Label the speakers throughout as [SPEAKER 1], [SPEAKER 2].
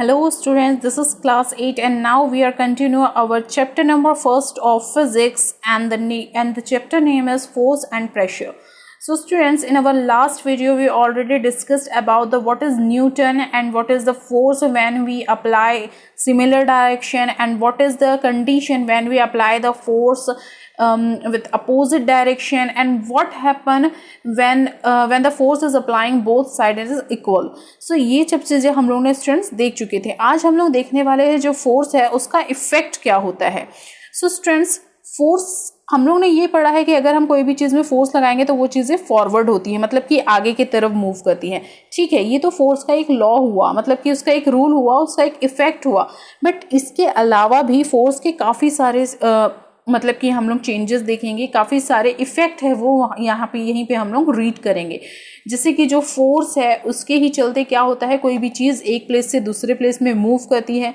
[SPEAKER 1] Hello students, this is class 8 and now we are continuing our chapter number first of physics and the chapter name is force and pressure. So students, in our last video we already discussed about the what is Newton and what is the force when we apply similar direction and what is the condition when we apply the force with opposite direction and what happen when the force is applying both sides is equal. So ये सब चीज़ें हम लोग ने students देख चुके थे. आज हम लोग देखने वाले हैं जो फोर्स है उसका इफेक्ट क्या होता है. सो स्टूडेंट्स, फोर्स हम लोग ने ये पढ़ा है कि अगर हम कोई भी चीज़ में फोर्स लगाएंगे तो वो चीज़ें फॉरवर्ड होती है, मतलब कि आगे की तरफ मूव करती हैं. ठीक है, ये तो फोर्स का एक लॉ हुआ, मतलब कि उसका एक रूल हुआ, उसका एक इफेक्ट हुआ. बट इसके अलावा भी फोर्स के काफ़ी सारे मतलब कि हम लोग चेंजेस देखेंगे, काफ़ी सारे इफेक्ट है वो यहीं पे हम लोग रीड करेंगे. जैसे कि जो फोर्स है उसके ही चलते क्या होता है, कोई भी चीज़ एक प्लेस से दूसरे प्लेस में मूव करती है.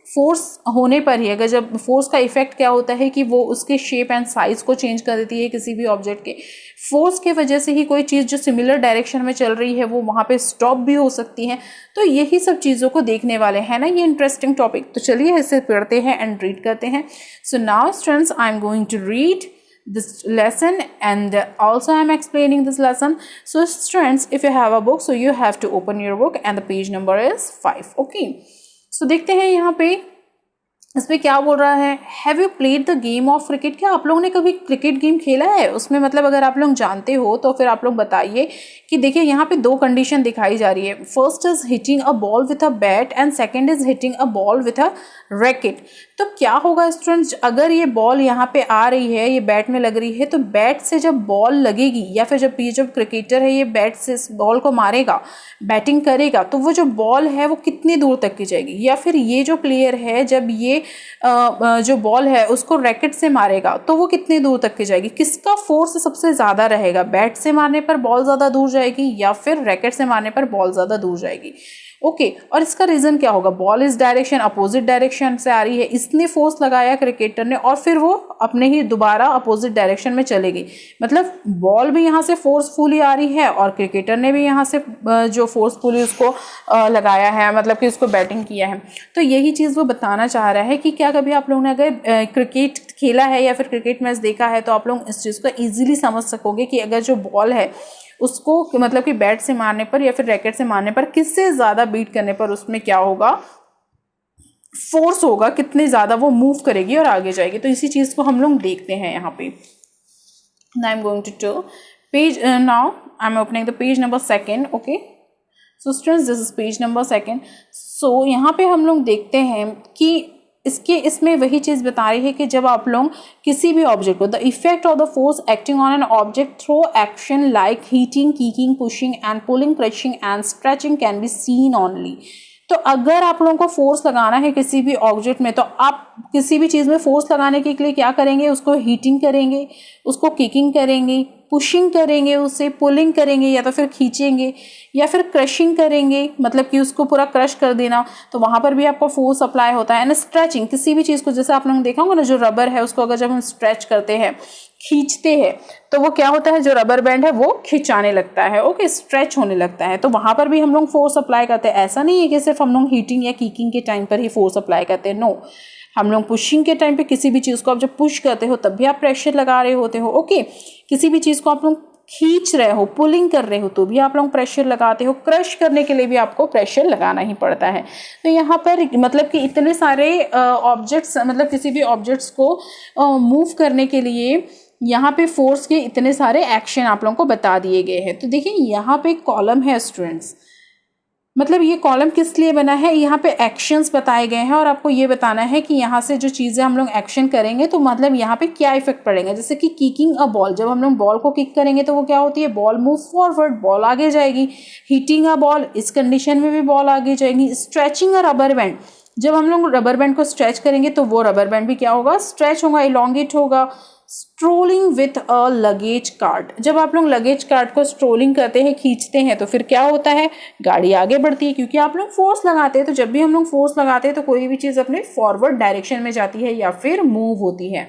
[SPEAKER 1] फोर्स होने पर ही अगर जब फोर्स का इफेक्ट क्या होता है कि वो उसके शेप एंड साइज को चेंज कर देती है किसी भी ऑब्जेक्ट के. फोर्स के वजह से ही कोई चीज़ जो सिमिलर डायरेक्शन में चल रही है वो वहाँ पे स्टॉप भी हो सकती है. तो यही सब चीज़ों को देखने वाले हैं ना, ये इंटरेस्टिंग टॉपिक. तो चलिए इसे पढ़ते हैं एंड रीड करते हैं. So now students, I am going to read this lesson and also I am explaining this lesson. So students, if you have a book, so you have to open your book and the page number is 5. Okay, so देखते हैं यहाँ पे इसमें क्या बोल रहा है. Have you played the game of cricket. क्या आप लोगों ने कभी क्रिकेट गेम खेला है? उसमें मतलब अगर आप लोग जानते हो तो फिर आप लोग बताइए कि देखिए यहाँ पे दो कंडीशन दिखाई जा रही है. First is hitting a ball with a bat and second is hitting a ball with a racket. तो क्या होगा स्टूडेंट्स, अगर ये बॉल यहाँ पे आ रही है, ये बैट में लग रही है, तो बैट से जब बॉल लगेगी या फिर जब क्रिकेटर है ये बैट से इस बॉल को मारेगा, बैटिंग करेगा, तो वो जो बॉल है वो कितनी दूर तक की जाएगी. या फिर ये जो प्लेयर है जब ये जो बॉल है उसको रैकेट से मारेगा तो वो कितनी दूर तक की जाएगी. किसका फोर्स सबसे ज़्यादा रहेगा, बैट से मारने पर बॉल ज़्यादा दूर जाएगी या फिर रैकेट से मारने पर बॉल ज़्यादा दूर जाएगी. ओके, और इसका रीज़न क्या होगा. बॉल इस डायरेक्शन अपोजिट डायरेक्शन से आ रही है, इसने फोर्स लगाया क्रिकेटर ने और फिर वो अपने ही दोबारा अपोजिट डायरेक्शन में चलेगी. मतलब बॉल भी यहाँ से फोर्सफुली आ रही है और क्रिकेटर ने भी यहाँ से जो फोर्सफुली उसको लगाया है, मतलब कि उसको बैटिंग किया है. तो यही चीज़ वो बताना चाह रहा है कि क्या कभी आप लोगों ने अगर क्रिकेट खेला है या फिर क्रिकेट मैच देखा है तो आप लोग इस चीज़ को ईजिली समझ सकोगे कि अगर जो बॉल है उसको मतलब कि बैट से मारने पर या फिर रैकेट से मारने पर किससे ज़्यादा बीट करने पर उसमें क्या होगा, फोर्स होगा, कितने ज़्यादा वो मूव करेगी और आगे जाएगी. तो इसी चीज़ को हम लोग देखते हैं यहाँ पे. Now I am going to page, now I am opening the page number 2. Okay, so students, this is page number 2. So यहाँ पे हम लोग देखते हैं कि इसमें वही चीज़ बता रही है कि जब आप लोग किसी भी ऑब्जेक्ट को, the effect of the force acting on an object through action like heating, kicking, pushing and pulling, crushing and stretching can be seen only. तो अगर आप लोगों को फोर्स लगाना है किसी भी ऑब्जेक्ट में तो आप किसी भी चीज़ में फोर्स लगाने के लिए क्या करेंगे, उसको हीटिंग करेंगे, उसको किकिंग करेंगे, पुशिंग करेंगे, उसे पुलिंग करेंगे या तो फिर खींचेंगे या फिर क्रशिंग करेंगे, मतलब कि उसको पूरा क्रश कर देना, तो वहाँ पर भी आपको फोर्स अप्लाई होता है. एंड स्ट्रेचिंग, किसी भी चीज़ को, जैसे आप लोगों ने देखा होगा ना, जो रबर है उसको अगर जब हम स्ट्रेच करते हैं, खींचते हैं, तो वो क्या होता है, जो रबर बैंड है वो खिंचाने लगता है. ओके, स्ट्रेच होने लगता है. तो वहाँ पर भी हम लोग फोर्स अप्लाई करते हैं. ऐसा नहीं है कि सिर्फ हम लोग हीटिंग या किकिंग के टाइम पर ही फोर्स अप्लाई करते हैं. नो, हम लोग पुशिंग के टाइम पे किसी भी चीज़ को आप जब पुश करते हो तब भी आप प्रेशर लगा रहे होते हो. ओके, किसी भी चीज़ को आप लोग खींच रहे हो, पुलिंग कर रहे हो तो भी आप लोग प्रेशर लगाते हो. क्रश करने के लिए भी आपको प्रेशर लगाना ही पड़ता है. तो यहाँ पर मतलब कि इतने सारे ऑब्जेक्ट्स, मतलब किसी भी ऑब्जेक्ट्स को मूव करने के लिए यहाँ पे फोर्स के इतने सारे एक्शन आप लोगों को बता दिए गए हैं. तो देखिए यहाँ पे एक कॉलम है स्टूडेंट्स, मतलब ये कॉलम किस लिए बना है, यहाँ पे एक्शंस बताए गए हैं और आपको ये बताना है कि यहाँ से जो चीज़ें हम लोग एक्शन करेंगे तो मतलब यहाँ पे क्या इफेक्ट पड़ेगा. जैसे कि किकिंग अ बॉल, जब हम लोग बॉल को किक करेंगे तो वो क्या होती है, बॉल मूव फॉरवर्ड, बॉल आगे जाएगी. हीटिंग अ बॉल, इस कंडीशन में भी बॉल आगे जाएगी. स्ट्रेचिंग अ रबर बैंड, जब हम लोग रबर बैंड को स्ट्रेच करेंगे तो वो रबर बैंड भी क्या होगा, स्ट्रेच होगा, इलॉन्गेट होगा. Strolling with a luggage cart, जब आप लोग लगेज कार्ट को स्ट्रोलिंग करते हैं, खींचते हैं, तो फिर क्या होता है, गाड़ी आगे बढ़ती है क्योंकि आप लोग फोर्स लगाते हैं. तो जब भी हम लोग फोर्स लगाते हैं तो कोई भी चीज़ अपने फॉरवर्ड डायरेक्शन में जाती है या फिर मूव होती है.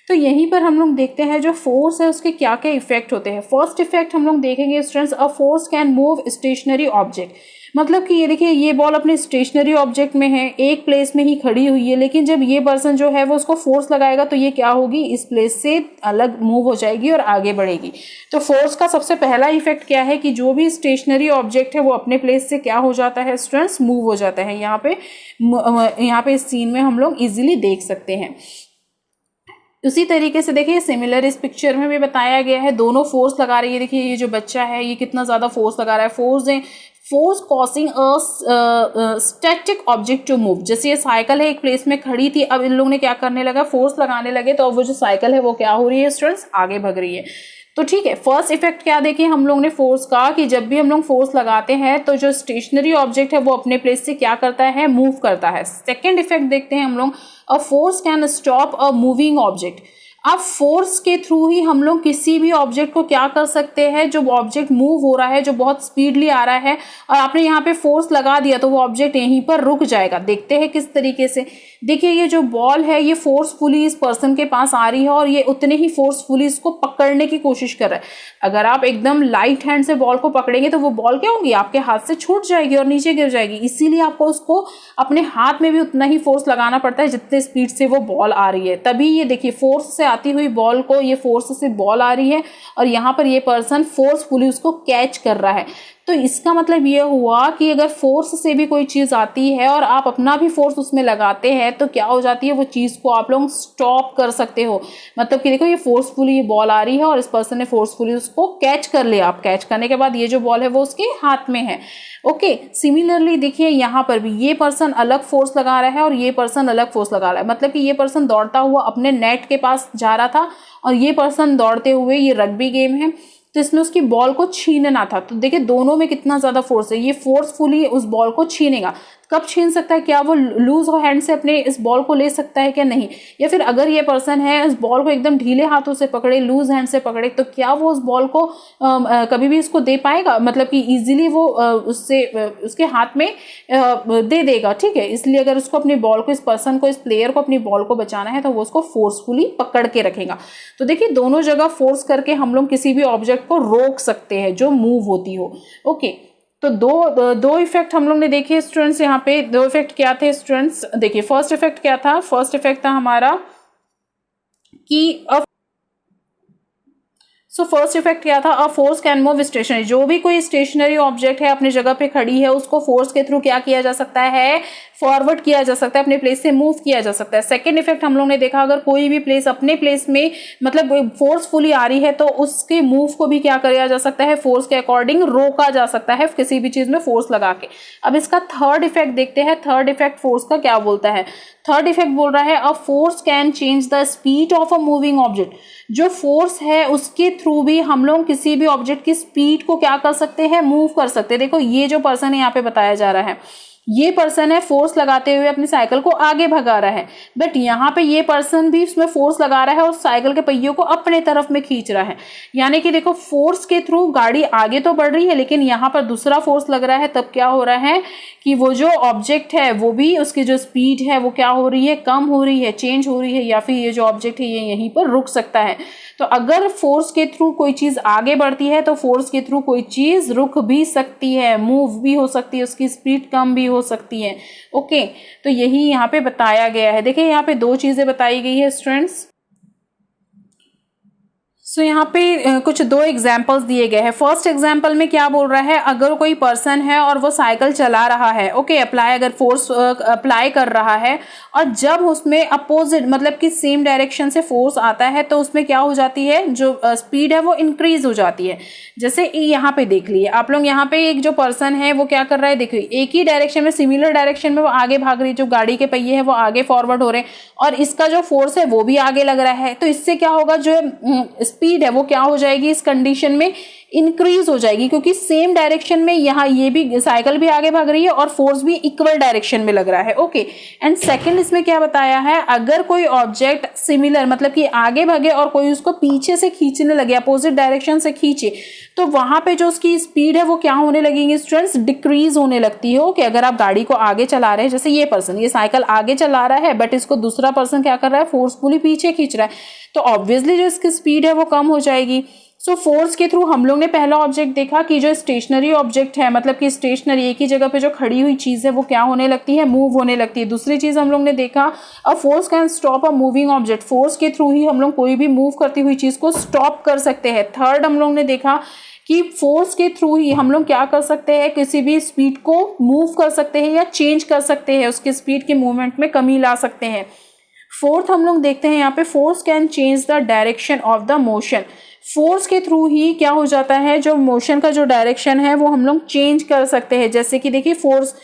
[SPEAKER 1] तो यहीं पर हम लोग देखते हैं जो फोर्स है उसके क्या क्या इफेक्ट होते हैं. फर्स्ट इफेक्ट हम लोग देखेंगे students, a force can move stationary object. मतलब कि ये देखिए, ये बॉल अपने स्टेशनरी ऑब्जेक्ट में है, एक प्लेस में ही खड़ी हुई है, लेकिन जब ये पर्सन जो है वो उसको फोर्स लगाएगा तो ये क्या होगी, इस प्लेस से अलग मूव हो जाएगी और आगे बढ़ेगी। तो फोर्स का सबसे पहला इफेक्ट क्या है कि जो भी स्टेशनरी ऑब्जेक्ट है वो अपने प्लेस से क्या हो जाता है स्टूडेंट्स, मूव हो जाता है। यहाँ पे इस सीन में हम लोग इजीली देख सकते हैं। उसी तरीके से देखिए सिमिलर इस पिक्चर में भी बताया गया है, दोनों फोर्स लगा रही है। देखिए ये जो बच्चा है ये कितना ज़्यादा फोर्स लगा रहा है, force causing a static object to move. जैसे ये साइकिल है एक प्लेस में खड़ी थी, अब इन लोगों ने क्या करने लगा, फोर्स लगाने लगे, तो अब वो जो साइकिल है वो क्या हो रही है स्टूडेंट्स, आगे भग रही है। तो ठीक है, फर्स्ट इफेक्ट क्या देखें हम लोग ने फोर्स का, कि जब भी हम लोग फोर्स लगाते हैं तो जो स्टेशनरी ऑब्जेक्ट है वो अपने प्लेस से क्या करता है, मूव करता है। सेकेंड इफेक्ट देखते हैं हम लोग, अ force can stop a moving object. अब फोर्स के थ्रू ही हम लोग किसी भी ऑब्जेक्ट को क्या कर सकते हैं, जो ऑब्जेक्ट मूव हो रहा है, जो बहुत स्पीडली आ रहा है, और आपने यहाँ पे फोर्स लगा दिया तो वो ऑब्जेक्ट यहीं पर रुक जाएगा। देखते हैं किस तरीके से। देखिए ये जो बॉल है ये फोर्सफुली इस पर्सन के पास आ रही है और ये उतने ही फोर्सफुली इसको पकड़ने की कोशिश कर रहा है। अगर आप एकदम लाइट हैंड से बॉल को पकड़ेंगे तो वो बॉल क्या होगी, आपके हाथ से छूट जाएगी और नीचे गिर जाएगी। इसीलिए आपको उसको अपने हाथ में भी उतना ही फोर्स लगाना पड़ता है जितने स्पीड से वो बॉल आ रही है। तभी ये देखिए फोर्स से आती हुई बॉल को, ये फोर्स से बॉल आ रही है और यहाँ पर ये पर्सन फोर्सफुली उसको कैच कर रहा है। तो इसका मतलब ये हुआ कि अगर फोर्स से भी कोई चीज आती है और आप अपना भी फोर्स उसमें लगाते हैं तो क्या हो जाती है, वो चीज को आप लोग स्टॉप कर सकते हो। मतलब कि देखो ये फोर्सफुली ये बॉल आ रही है और इस पर्सन ने फोर्सफुली उसको कैच कर लिया। आप कैच करने के बाद ये जो बॉल है वो उसके हाथ में है। ओके, सिमिलरली देखिए यहाँ पर भी ये पर्सन अलग फोर्स लगा रहा है और ये पर्सन अलग फोर्स लगा रहा है। मतलब कि ये पर्सन दौड़ता हुआ अपने नेट के पास जा रहा था और ये पर्सन दौड़ते हुए, ये रग्बी गेम है तो इसमें उसकी बॉल को छीनना था। तो देखिए दोनों में कितना ज्यादा फोर्स है, ये फोर्सफुली उस बॉल को छीनेगा। कब छीन सकता है, क्या वो लूज हैंड से अपने इस बॉल को ले सकता है क्या, नहीं। या फिर अगर ये पर्सन है इस बॉल को एकदम ढीले हाथों से पकड़े, लूज हैंड से पकड़े, तो क्या वो उस बॉल को कभी भी इसको दे पाएगा, मतलब कि इजीली वो उससे उसके हाथ में दे देगा। ठीक है, इसलिए अगर उसको अपनी बॉल को, इस पर्सन को, इस प्लेयर को अपनी बॉल को बचाना है तो वो उसको फोर्सफुली पकड़ के रखेगा। तो देखिए दोनों जगह फोर्स करके हम लोग किसी भी ऑब्जेक्ट को रोक सकते हैं जो मूव होती हो। ओके, तो दो इफेक्ट हम लोग ने देखे स्टूडेंट्स। यहाँ पे दो इफेक्ट क्या थे स्टूडेंट्स, देखिए फर्स्ट इफेक्ट क्या था, फर्स्ट इफेक्ट था हमारा कि फर्स्ट इफेक्ट क्या था, a force can move stationary. जो भी कोई स्टेशनरी ऑब्जेक्ट है अपनी जगह पे खड़ी है उसको फोर्स के थ्रू क्या किया जा सकता है, फॉरवर्ड किया जा सकता है, अपने प्लेस से मूव किया जा सकता है। सेकंड इफेक्ट हम लोग ने देखा, अगर कोई भी प्लेस अपने प्लेस में मतलब फोर्सफुली आ रही है तो उसके मूव को भी क्या किया जा सकता है, फोर्स के अकॉर्डिंग रोका जा सकता है किसी भी चीज में फोर्स लगा के। अब इसका थर्ड इफेक्ट देखते हैं, थर्ड इफेक्ट फोर्स का क्या बोलता है। थर्ड इफेक्ट बोल रहा है, अ force can change the speed of a moving object. जो फोर्स है उसके थ्रू भी हम लोग किसी भी ऑब्जेक्ट की स्पीड को क्या कर सकते हैं, मूव कर सकते हैं। देखो ये जो पर्सन है यहाँ पे बताया जा रहा है, ये पर्सन है फोर्स लगाते हुए अपनी साइकिल को आगे भगा रहा है, बट यहाँ पे ये पर्सन भी उसमें फोर्स लगा रहा है और साइकिल के पहियों को अपने तरफ में खींच रहा है। यानी कि देखो फोर्स के थ्रू गाड़ी आगे तो बढ़ रही है लेकिन यहाँ पर दूसरा फोर्स लग रहा है। तब क्या हो रहा है कि वो जो ऑब्जेक्ट है वो भी, उसकी जो स्पीड है वो क्या हो रही है, कम हो रही है, चेंज हो रही है, या फिर ये जो ऑब्जेक्ट है ये यहीं पर रुक सकता है। तो अगर फोर्स के थ्रू कोई चीज आगे बढ़ती है तो फोर्स के थ्रू कोई चीज रुक भी सकती है, मूव भी हो सकती है, उसकी स्पीड कम भी हो सकती है। ओके, तो यही यहाँ पे बताया गया है। देखिए यहाँ पे दो चीजें बताई गई है स्टूडेंट्स। सो यहाँ पे कुछ दो एग्जाम्पल्स दिए गए हैं। फर्स्ट एग्जाम्पल में क्या बोल रहा है, अगर कोई पर्सन है और वो साइकिल चला रहा है, ओके, अगर फोर्स अप्लाई कर रहा है और जब उसमें अपोजिट मतलब कि सेम डायरेक्शन से फोर्स आता है तो उसमें क्या हो जाती है, जो स्पीड है वो इंक्रीज हो जाती है। जैसे यहाँ पे देख लिए आप लोग, यहाँ पे एक जो पर्सन है वो क्या कर रहा है, देखिए एक ही डायरेक्शन में, सिमिलर डायरेक्शन में वो आगे भाग रही है, जो गाड़ी के पहिए है वो आगे फॉरवर्ड हो रहे हैं और इसका जो फोर्स है वो भी आगे लग रहा है। तो इससे क्या होगा, जो स्पीड है वो क्या हो जाएगी, इस कंडीशन में इंक्रीज हो जाएगी, क्योंकि सेम डायरेक्शन में यहाँ ये भी साइकिल भी आगे भाग रही है और फोर्स भी इक्वल डायरेक्शन में लग रहा है। ओके, एंड सेकंड इसमें क्या बताया है, अगर कोई ऑब्जेक्ट सिमिलर मतलब कि आगे भागे और कोई उसको पीछे से खींचने लगे, अपोजिट डायरेक्शन से खींचे, तो वहां पे जो उसकी स्पीड है वो क्या होने लगेगी स्टूडेंट्स, डिक्रीज होने लगती है। ओके, अगर आप गाड़ी को आगे चला रहे हैं, जैसे ये पर्सन ये साइकिल आगे चला रहा है बट इसको दूसरा पर्सन क्या कर रहा है, फोर्सफुली पीछे खींच रहा है, तो ऑब्वियसली जो इसकी स्पीड है वो कम हो जाएगी। सो फोर्स के थ्रू हम लोग ने पहला ऑब्जेक्ट देखा कि जो स्टेशनरी ऑब्जेक्ट है, मतलब कि स्टेशनरी एक ही जगह पे जो खड़ी हुई चीज़ है वो क्या होने लगती है, मूव होने लगती है। दूसरी चीज़ हम लोग ने देखा अ force can stop a moving object, force के थ्रू ही हम लोग कोई भी मूव करती हुई चीज़ को स्टॉप कर सकते हैं। थर्ड हम लोग ने देखा कि फोर्स के थ्रू ही हम लोग क्या कर सकते हैं, किसी भी स्पीड को मूव कर सकते हैं या चेंज कर सकते हैं, उसके स्पीड के मूवमेंट में कमी ला सकते हैं। फोर्थ हम लोग देखते हैं यहाँ पे force can change the direction of the motion, force के थ्रू ही क्या हो जाता है, जो मोशन का जो डायरेक्शन है वो हम लोग चेंज कर सकते हैं। जैसे कि देखिए फोर्स,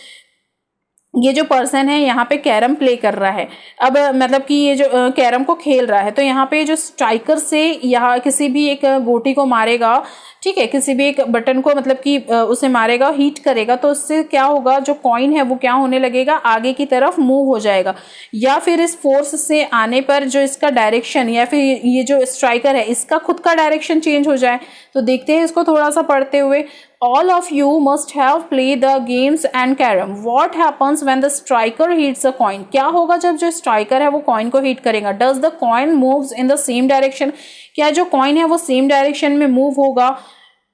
[SPEAKER 1] ये जो पर्सन है यहाँ पे कैरम प्ले कर रहा है, अब मतलब कि ये जो कैरम को खेल रहा है, तो यहाँ पे जो स्ट्राइकर से यहाँ किसी भी एक गोटी को मारेगा, ठीक है, किसी भी एक बटन को मतलब कि उसे मारेगा, हीट करेगा, तो उससे क्या होगा, जो कॉइन है वो क्या होने लगेगा, आगे की तरफ मूव हो जाएगा। या फिर इस फोर्स से आने पर जो इसका डायरेक्शन या फिर ये जो स्ट्राइकर है इसका खुद का डायरेक्शन चेंज हो जाए। तो देखते हैं इसको थोड़ा सा पढ़ते हुए। All of you must have played the games and carom. What happens when the striker hits a coin? क्या होगा जब जो स्ट्राइकर है वो कॉइन को हिट करेगा? Does the coin moves in the same direction? क्या जो कॉइन है वो सेम डायरेक्शन में मूव होगा?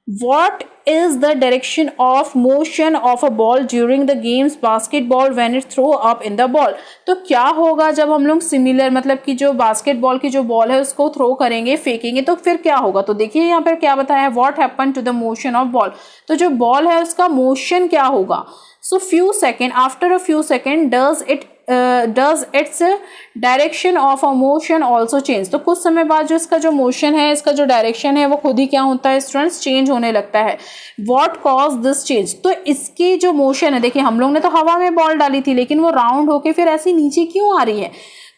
[SPEAKER 1] What is the direction of motion of a ball during the game's basketball when it throw up in the ball? तो क्या होगा जब हम लोग सिमिलर मतलब कि जो बास्केटबॉल की जो बॉल है उसको थ्रो करेंगे, फेंकेंगे, तो फिर क्या होगा? तो देखिए यहाँ पर क्या बताया है, what happened to the motion of ball? तो जो बॉल है उसका मोशन क्या होगा? So after a few seconds does its direction of a motion also change? तो कुछ समय बाद जो इसका जो मोशन है, इसका जो डायरेक्शन है वो खुद ही क्या होता है स्टूडेंट्स, चेंज होने लगता है। What caused this change? तो इसकी जो मोशन है, देखिए हम लोग ने तो हवा में बॉल डाली थी लेकिन वो राउंड होके फिर ऐसे नीचे क्यों आ रही है?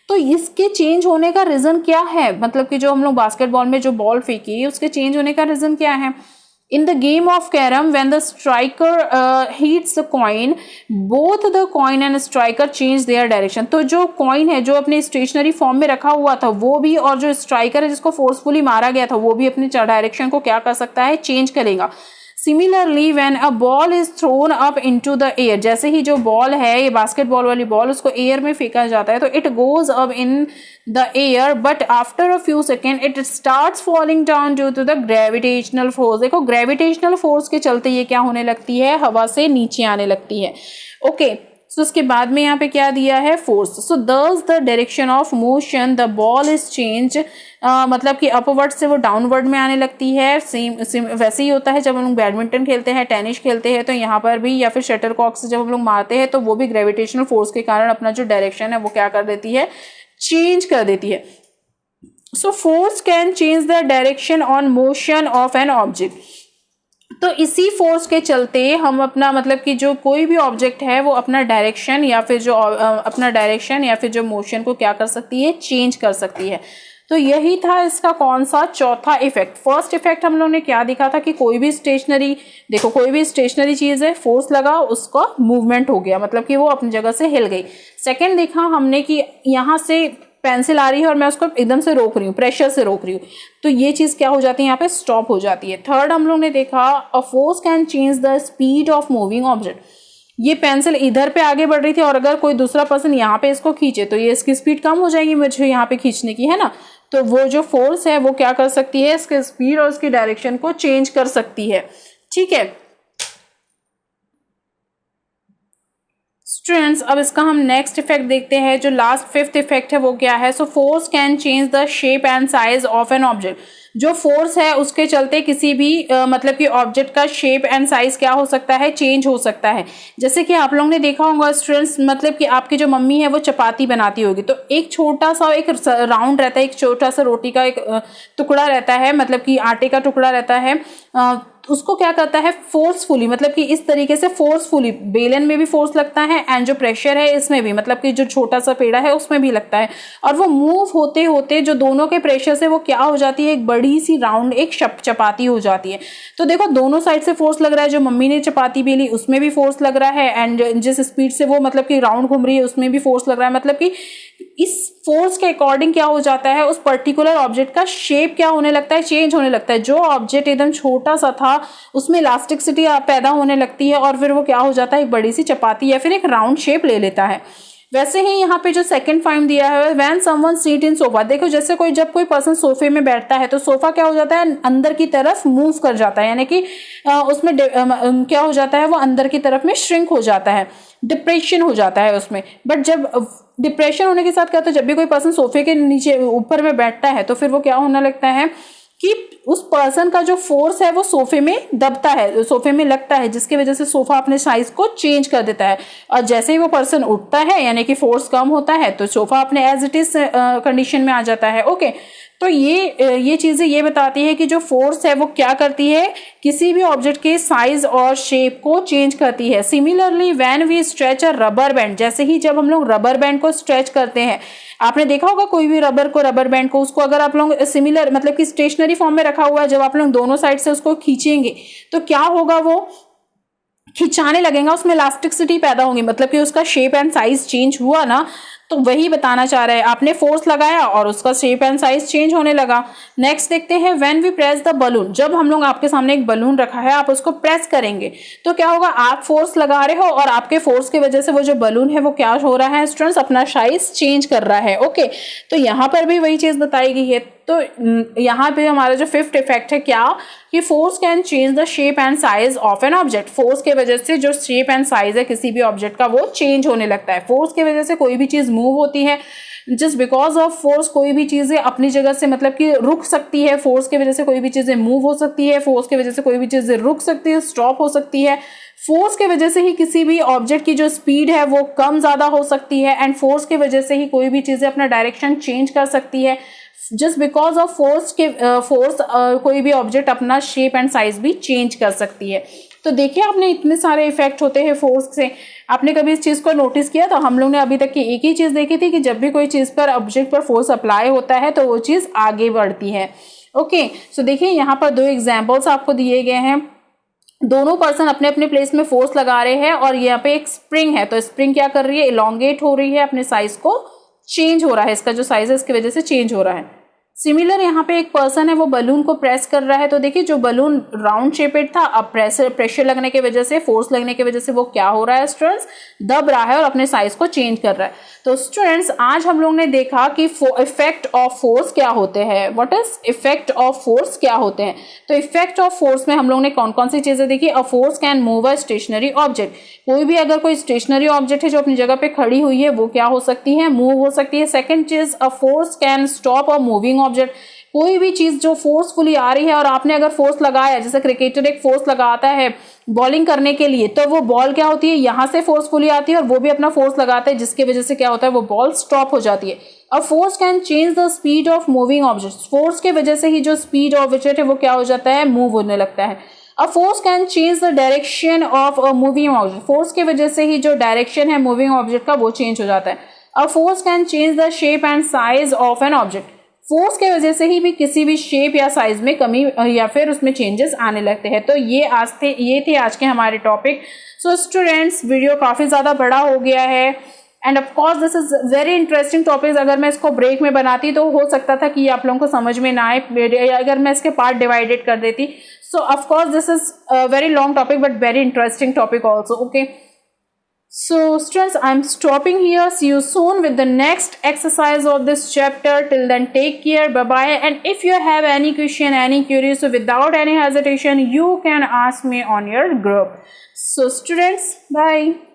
[SPEAKER 1] तो इसके चेंज होने का रीजन क्या है, मतलब कि जो हम लोग बास्केटबॉल में जो बॉल फेंकी उसके चेंज होने का रीजन क्या है? In the game of carom, when the striker hits the coin, both the coin and striker change their direction. तो जो coin है जो अपने स्टेशनरी फॉर्म में रखा हुआ था वो भी, और जो स्ट्राइकर है जिसको फोर्सफुली मारा गया था वो भी अपने डायरेक्शन को क्या कर सकता है, चेंज करेगा। Similarly when a ball is throne up into the air, जैसे ही जो बॉल है, ये बास्केटबॉल वाली बॉल, उसको एयर में फेंका जाता है तो it goes up in the air, but after a few second it starts falling down due to the gravitational force. देखो ग्रेविटेशनल फोर्स के चलते ये क्या होने लगती है, हवा से नीचे आने लगती है। ओके, सो उसके बाद में यहाँ पे क्या दिया है, फोर्स। सो दस the direction of motion the ball is change, मतलब कि अपवर्ड से वो डाउनवर्ड में आने लगती है। सेम वैसे ही होता है जब हम लोग बैडमिंटन खेलते हैं, टेनिस खेलते हैं, तो यहाँ पर भी, या फिर शटलकॉक से जब हम लोग मारते हैं तो वो भी ग्रेविटेशनल फोर्स के कारण अपना जो डायरेक्शन है वो क्या कर देती है, चेंज कर देती है। So force can change the direction on motion of an object. तो इसी फोर्स के चलते हम अपना मतलब कि जो कोई भी ऑब्जेक्ट है वो अपना डायरेक्शन या फिर जो मोशन को क्या कर सकती है, चेंज कर सकती है। तो यही था इसका कौन सा, चौथा इफेक्ट। फर्स्ट इफेक्ट हम लोगों ने क्या देखा था कि कोई भी स्टेशनरी चीज है, फोर्स लगा, उसका मूवमेंट हो गया, मतलब कि वो अपनी जगह से हिल गई। सेकंड देखा हमने कि यहाँ से पेंसिल आ रही है और मैं उसको एकदम से रोक रही हूँ, प्रेशर से रोक रही हूँ, तो ये चीज क्या हो जाती है, यहाँ पे स्टॉप हो जाती है। थर्ड हम लोग ने देखा अ force can change the speed of moving object. ये पेंसिल इधर पे आगे बढ़ रही थी और अगर कोई दूसरा पर्सन यहाँ पे इसको खींचे तो ये इसकी स्पीड कम हो जाएगी मुझे यहाँ पे खींचने की, है ना। तो वो जो फोर्स है वो क्या कर सकती है, इसके स्पीड और इसकी डायरेक्शन को चेंज कर सकती है। ठीक है स्टूडेंट्स, अब इसका हम नेक्स्ट इफेक्ट देखते हैं। जो लास्ट फिफ्थ इफेक्ट है वो क्या है, so force can change the shape and size of an object. जो फोर्स है उसके चलते किसी भी मतलब कि ऑब्जेक्ट का शेप एंड साइज क्या हो सकता है, चेंज हो सकता है। जैसे कि आप लोगों ने देखा होगा स्टूडेंट्स, मतलब कि आपकी जो मम्मी है वो चपाती बनाती होगी, तो एक छोटा सा एक राउंड रहता है, एक छोटा सा रोटी का एक टुकड़ा रहता है, मतलब कि आटे का टुकड़ा रहता है, उसको क्या करता है फोर्सफुली, मतलब कि इस तरीके से फोर्सफुली, बेलन में भी फोर्स लगता है एंड जो प्रेशर है इसमें भी, मतलब कि जो छोटा सा पेड़ा है उसमें भी लगता है, और वो मूव होते होते जो दोनों के प्रेशर से वो क्या हो जाती है, एक बड़ी सी राउंड एक चपाती हो जाती है। तो देखो दोनों साइड से फोर्स लग रहा है, जो मम्मी ने चपाती बेली उसमें भी फोर्स लग रहा है, एंड जिस स्पीड से वो मतलब कि राउंड घूम रही है उसमें भी फोर्स लग रहा है। मतलब कि इस फोर्स के अकॉर्डिंग क्या हो जाता है, उस पर्टिकुलर ऑब्जेक्ट का शेप क्या होने लगता है, चेंज होने लगता है। जो ऑब्जेक्ट एकदम छोटा सा था उसमें इलास्टिसिटी पैदा होने लगती है और फिर वो क्या हो जाता है, एक बड़ी सी चपाती या फिर एक राउंड शेप ले लेता है। वैसे ही यहाँ पे जो सेकंड पॉइंट दिया है, when someone seat in sofa, देखो जैसे जब कोई पर्सन सोफे में बैठता है तो सोफा क्या हो जाता है, अंदर की तरफ मूव कर जाता है, यानी कि उसमें क्या हो जाता है, वो अंदर की तरफ में श्रिंक हो जाता है, डिप्रेशन हो जाता है उसमें। बट जब डिप्रेशन होने के साथ क्या होता है, जब भी कोई पर्सन सोफे के नीचे ऊपर में बैठता है तो फिर वो क्या होने लगता है कि उस पर्सन का जो फोर्स है वो सोफे में दबता है, सोफे में लगता है, जिसकी वजह से सोफा अपने साइज को चेंज कर देता है। और जैसे ही वो पर्सन उठता है यानी कि फोर्स कम होता है तो सोफा अपने एज इट इज कंडीशन में आ जाता है। ओके, तो ये चीजें ये बताती है कि जो फोर्स है वो क्या करती है, किसी भी ऑब्जेक्ट के साइज और शेप को चेंज करती है। Similarly when we stretch a rubber band, जैसे ही जब हम लोग रबर बैंड को स्ट्रेच करते हैं, आपने देखा होगा कोई भी रबर बैंड को, उसको अगर आप लोग सिमिलर मतलब कि स्टेशनरी फॉर्म में रखा हुआ है, जब आप लोग दोनों साइड से उसको खींचेंगे तो क्या होगा, वो खिंचाने लगेगा, उसमें इलास्टिसिटी पैदा होगी, मतलब कि उसका शेप एंड साइज चेंज हुआ ना। तो वही बताना चाह रहा है, आपने फोर्स लगाया और उसका शेप एंड साइज चेंज होने लगा। नेक्स्ट देखते हैं, when we press the balloon, जब हम लोग आपके सामने एक बलून रखा है, आप उसको प्रेस करेंगे तो क्या होगा, आप फोर्स लगा रहे हो और आपके फोर्स की वजह से वो जो बलून है वो क्या हो रहा है स्टूडेंट्स, अपना साइज चेंज कर रहा है। ओके, तो यहाँ पर भी वही चीज बताई गई है। तो यहाँ पे हमारा जो फिफ्थ इफेक्ट है क्या, कि force can change the shape and size of an object, force के वजह से जो शेप एंड साइज है किसी भी ऑब्जेक्ट का वो चेंज होने लगता है। फोर्स के वजह से कोई भी चीज मूव होती है, जस्ट बिकॉज ऑफ फोर्स कोई भी चीजें अपनी जगह से मतलब कि रुक सकती है, फोर्स की वजह से कोई भी चीजें मूव हो सकती है, फोर्स की वजह से कोई भी चीजें रुक सकती है, स्टॉप हो सकती है। फोर्स के वजह से ही किसी भी ऑब्जेक्ट की जो स्पीड है वो कम ज्यादा हो सकती है, एंड फोर्स की वजह से ही कोई भी चीजें अपना डायरेक्शन चेंज कर सकती है। जस्ट बिकॉज ऑफ फोर्स कोई भी ऑब्जेक्ट अपना शेप एंड साइज भी चेंज कर सकती है। तो देखिए आपने इतने सारे इफेक्ट होते हैं फोर्स से, आपने कभी इस चीज को नोटिस किया? तो हम लोग ने अभी तक की एक ही चीज देखी थी कि जब भी कोई चीज पर ऑब्जेक्ट पर फोर्स अप्लाई होता है तो वो चीज आगे बढ़ती है। ओके, सो देखिए यहाँ पर दो एग्जाम्पल्स आपको दिए गए हैं, दोनों पर्सन अपने अपने प्लेस में फोर्स लगा रहे हैं और यहाँ पे एक स्प्रिंग है, तो स्प्रिंग क्या कर रही है, इलोंगेट हो रही है, अपने साइज को चेंज हो रहा है, इसका जो साइज है इसकी वजह से चेंज हो रहा है। सिमिलर यहाँ पे एक पर्सन है वो बलून को प्रेस कर रहा है, तो देखिए जो बलून राउंड शेपेड था, अब प्रेशर लगने की वजह से, फोर्स लगने की वजह से वो क्या हो रहा है स्टूडेंट्स, दब रहा है और अपने साइज को चेंज कर रहा है। तो स्टूडेंट्स आज हम लोग ने देखा कि इफेक्ट ऑफ फोर्स क्या होते हैं, what is effect of force क्या होते हैं। तो इफेक्ट ऑफ फोर्स में हम लोग ने कौन कौन सी चीजें देखी, a force can move a stationary object, कोई भी अगर कोई स्टेशनरी ऑब्जेक्ट है जो अपनी जगह पे खड़ी हुई है वो क्या हो सकती है, मूव हो सकती है। सेकंड चीज, अ force can stop a moving object, कोई भी चीज जो फोर्सफुली आ रही है और आपने अगर फोर्स लगाया, जैसे क्रिकेटर एक फोर्स लगाता है बॉलिंग करने के लिए, तो वो बॉल क्या होती है, यहां से फोर्सफुली आती है और वो भी अपना फोर्स लगाता है, जिसकी वजह से क्या होता है, वो बॉल स्टॉप हो जाती है। अब force can change the speed of moving object, force के वजह से ही जो स्पीड ऑब्जेक्ट है वो क्या हो जाता है, मूव होने लगता है। अ force can change the direction of a moving object, force के वजह से ही जो डायरेक्शन है मूविंग ऑब्जेक्ट का वो चेंज हो जाता है। अ force can change the shape and size of an object, force के वजह से ही भी किसी भी शेप या साइज में कमी या फिर उसमें चेंजेस आने लगते हैं। तो ये थे आज के हमारे टॉपिक। सो स्टूडेंट्स, वीडियो काफी ज्यादा बड़ा हो गया है end of course this is very interesting topic. अगर मैं इसको ब्रेक में बनाती तो हो सकता था कि आप लोगों को समझ में ना आए, अगर मैं इसके पार्ट डिवाइडेड कर देती। सो of course this is a very long topic but very interesting topic also. Okay, so students, I'm stopping here. See you soon with the next exercise of this chapter. Till then, take care, bye bye. And if you have any question, any queries, so without any hesitation you can ask me on your group. So students, bye.